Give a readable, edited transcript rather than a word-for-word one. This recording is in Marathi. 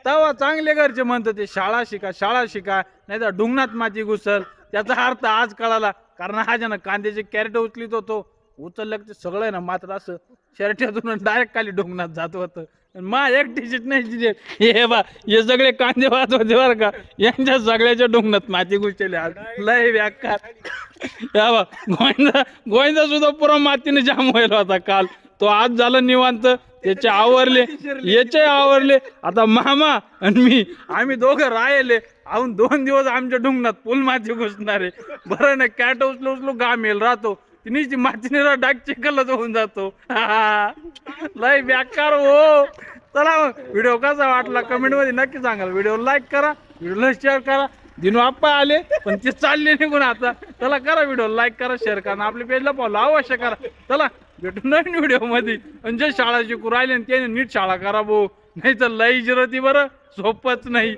तेव्हा चांगले घरचे म्हणतात ते शाळा शिका नाही तर डुंगणात माती घुसल. त्याचा अर्थ आज कळाला. कारण हा ज्यानं कांद्याचे कॅरेट उचलित होतो उचललं ते सगळं आहे ना मात्र असं शर्टातून डायरेक्ट खाली डोंगणात जात होतं. मा एक टी-शर्ट नाही दिले हे बा हे सगळे कांदे वाहत होते बरं का. यांच्या सगळ्याच्या डोंगणात माती घुसलेली आज लय व्याकार. या बा गोविंदा सुद्धा पुरा मातीने जाम व्हायला होता काल. तो आज झाला निवांत. त्याचे आवरले याचे आवरले. आता मामा आणि मी आम्ही दोघं राहिले अजून 2 दिवस आमच्या डोंगणात फुल माती घुसणार आहे. बरं ना कॅट उचलो घाम येईल राहतो तिने मातीने डाग चिखलच होऊन जातो. लय बेकार हो. चला मग व्हिडिओ कसा वाटला कमेंट मध्ये नक्की सांगाल. व्हिडिओ लाईक करा व्हिडिओला शेअर करा. दिनू आप्पा आले पण ते चालले निघून आता. चला करा व्हिडिओ लाईक करा शेअर करा आपल्या पेजला फॉलो अवश्य करा. चला भेटू नवीन व्हिडिओ मध्ये. म्हणजे शाळा शिकू राहिले त्याने नीट शाळा करा भाऊ नाही तर लई जिरती बरं सोपच नाही.